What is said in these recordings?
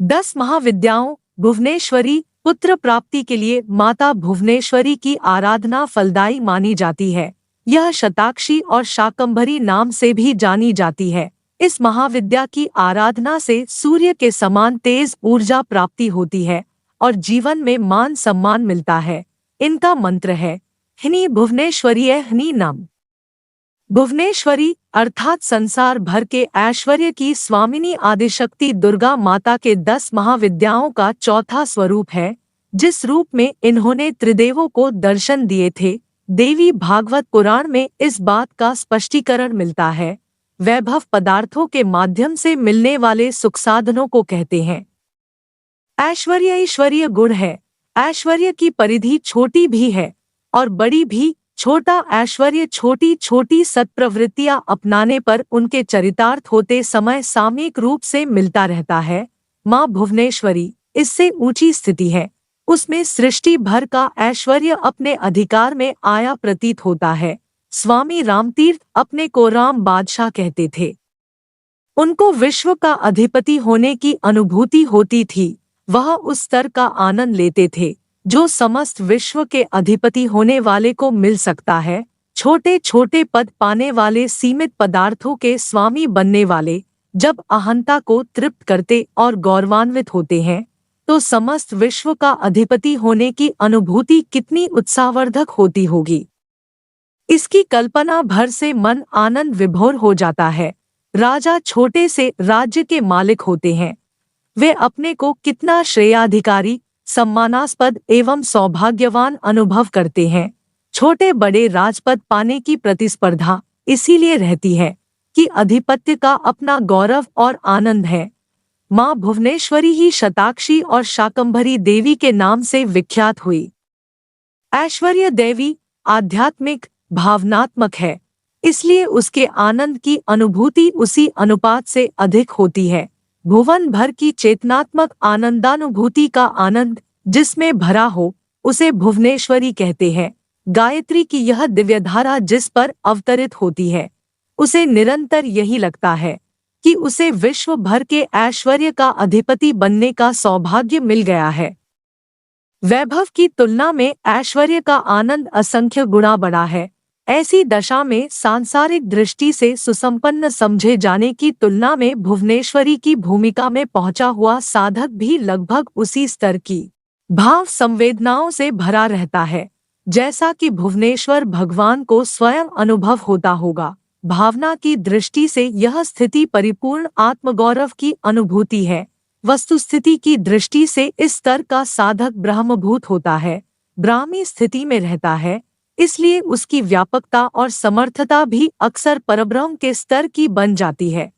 10 महाविद्याओं। भुवनेश्वरी। पुत्र प्राप्ति के लिए माता भुवनेश्वरी की आराधना फलदायी मानी जाती है। यह शताक्षी और शाकंभरी नाम से भी जानी जाती है। इस महाविद्या की आराधना से सूर्य के समान तेज ऊर्जा प्राप्ति होती है और जीवन में मान सम्मान मिलता है। इनका मंत्र है ह्नी भुवनेश्वरीय ह्नी नम। भुवनेश्वरी अर्थात संसार भर के ऐश्वर्य की स्वामिनी आदिशक्ति दुर्गा माता के 10 महाविद्याओं का चौथा स्वरूप है, जिस रूप में इन्होंने त्रिदेवों को दर्शन दिए थे। देवी भागवत पुराण में इस बात का स्पष्टीकरण मिलता है। वैभव पदार्थों के माध्यम से मिलने वाले सुख साधनों को कहते हैं। ऐश्वर्य ईश्वरीय गुण है। ऐश्वर्य की परिधि छोटी भी है और बड़ी भी। छोटा ऐश्वर्य छोटी छोटी सत्प्रवृत्तियां अपनाने पर उनके चरितार्थ होते समय सामयिक रूप से मिलता रहता है। माँ भुवनेश्वरी इससे ऊंची स्थिति है। उसमें सृष्टि भर का ऐश्वर्य अपने अधिकार में आया प्रतीत होता है। स्वामी रामतीर्थ अपने को राम बादशाह कहते थे। उनको विश्व का अधिपति होने की अनुभूति होती थी। वह उस स्तर का आनंद लेते थे जो समस्त विश्व के अधिपति होने वाले को मिल सकता है। छोटे छोटे पद पाने वाले, सीमित पदार्थों के स्वामी बनने वाले जब अहंता को तृप्त करते और गौरवान्वित होते हैं, तो समस्त विश्व का अधिपति होने की अनुभूति कितनी उत्साहवर्धक होती होगी। इसकी कल्पना भर से मन आनंद विभोर हो जाता है। राजा छोटे से राज्य के मालिक होते हैं। वे अपने को कितना श्रेयाधिकारी, सम्मानास्पद एवं सौभाग्यवान अनुभव करते हैं। छोटे बड़े राजपद पाने की प्रतिस्पर्धा इसीलिए रहती है कि अधिपत्य का अपना गौरव और आनंद है। माँ भुवनेश्वरी ही शताक्षी और शाकंभरी देवी के नाम से विख्यात हुई। ऐश्वर्य देवी आध्यात्मिक, भावनात्मक है, इसलिए उसके आनंद की अनुभूति उसी अनुपात से अधिक होती है। भुवन भर की चेतनात्मक आनंदानुभूति का आनंद जिसमें भरा हो, उसे भुवनेश्वरी कहते हैं। गायत्री की यह दिव्यधारा जिस पर अवतरित होती है, उसे निरंतर यही लगता है कि उसे विश्व भर के ऐश्वर्य का अधिपति बनने का सौभाग्य मिल गया है। वैभव की तुलना में ऐश्वर्य का आनंद असंख्य गुणा बड़ा है। ऐसी दशा में सांसारिक दृष्टि से सुसंपन्न समझे जाने की तुलना में भुवनेश्वरी की भूमिका में पहुंचा हुआ साधक भी लगभग उसी स्तर की भाव संवेदनाओं से भरा रहता है जैसा कि भुवनेश्वर भगवान को स्वयं अनुभव होता होगा। भावना की दृष्टि से यह स्थिति परिपूर्ण आत्मगौरव की अनुभूति है। वस्तुस्थिति की दृष्टि से इस स्तर का साधक ब्रह्मभूत होता है, ब्राह्मी स्थिति में रहता है, इसलिए उसकी व्यापकता और समर्थता भी अक्सर परब्रह्म के स्तर की बन जाती है।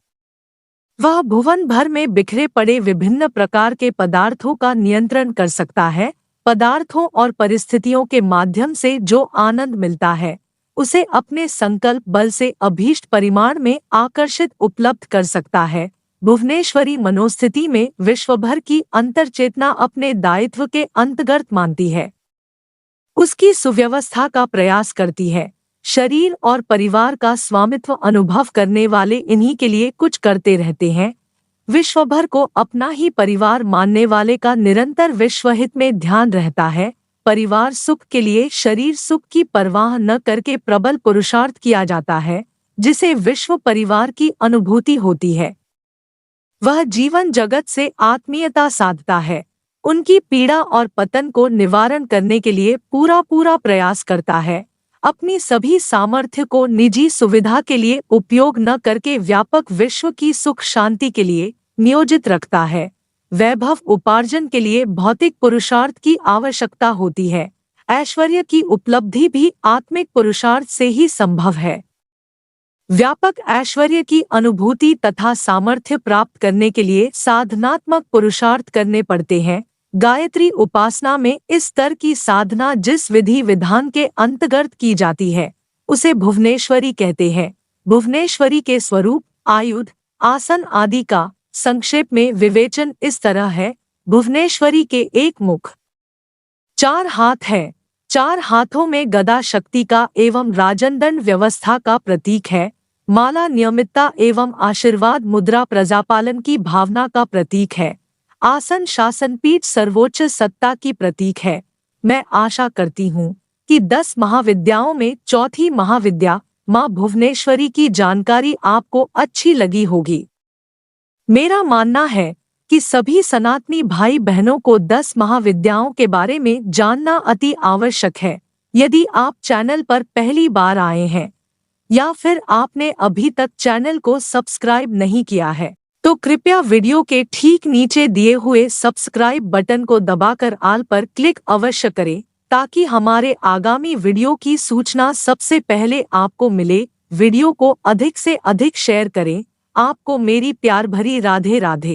वह भुवन भर में बिखरे पड़े विभिन्न प्रकार के पदार्थों का नियंत्रण कर सकता है। पदार्थों और परिस्थितियों के माध्यम से जो आनंद मिलता है, उसे अपने संकल्प बल से अभीष्ट परिमाण में आकर्षित उपलब्ध कर सकता है। भुवनेश्वरी मनोस्थिति में विश्वभर की अंतर्चेतना अपने दायित्व के अंतर्गत मानती है, उसकी सुव्यवस्था का प्रयास करती है। शरीर और परिवार का स्वामित्व अनुभव करने वाले इन्हीं के लिए कुछ करते रहते हैं। विश्वभर को अपना ही परिवार मानने वाले का निरंतर विश्वहित में ध्यान रहता है। परिवार सुख के लिए शरीर सुख की परवाह न करके प्रबल पुरुषार्थ किया जाता है, जिसे विश्व परिवार की अनुभूति होती है। वह जीवन जगत से आत्मीयता साधता है, उनकी पीड़ा और पतन को निवारण करने के लिए पूरा प्रयास करता है। अपनी सभी सामर्थ्य को निजी सुविधा के लिए उपयोग न करके व्यापक विश्व की सुख शांति के लिए नियोजित रखता है। वैभव उपार्जन के लिए भौतिक पुरुषार्थ की आवश्यकता होती है। ऐश्वर्य की उपलब्धि भी आत्मिक पुरुषार्थ से ही संभव है। व्यापक ऐश्वर्य की अनुभूति तथा सामर्थ्य प्राप्त करने के लिए साधनात्मक पुरुषार्थ करने पड़ते हैं। गायत्री उपासना में इस स्तर की साधना जिस विधि विधान के अंतर्गत की जाती है, उसे भुवनेश्वरी कहते हैं। भुवनेश्वरी के स्वरूप, आयुध, आसन आदि का संक्षेप में विवेचन इस तरह है। भुवनेश्वरी के एक मुख, 4 हाथ है। 4 हाथों में गदा शक्ति का एवं राजनदंड व्यवस्था का प्रतीक है। माला नियमितता एवं आशीर्वाद मुद्रा प्रजापालन की भावना का प्रतीक है। आसन शासनपीठ सर्वोच्च सत्ता की प्रतीक है। मैं आशा करती हूँ कि 10 महाविद्याओं में चौथी महाविद्या माँ भुवनेश्वरी की जानकारी आपको अच्छी लगी होगी। मेरा मानना है कि सभी सनातनी भाई बहनों को 10 महाविद्याओं के बारे में जानना अति आवश्यक है। यदि आप चैनल पर पहली बार आए हैं या फिर आपने अभी तक चैनल को सब्सक्राइब नहीं किया है, तो कृपया वीडियो के ठीक नीचे दिए हुए सब्सक्राइब बटन को दबाकर ऑल पर क्लिक अवश्य करें, ताकि हमारे आगामी वीडियो की सूचना सबसे पहले आपको मिले। वीडियो को अधिक से अधिक शेयर करें। आपको मेरी प्यार भरी राधे राधे।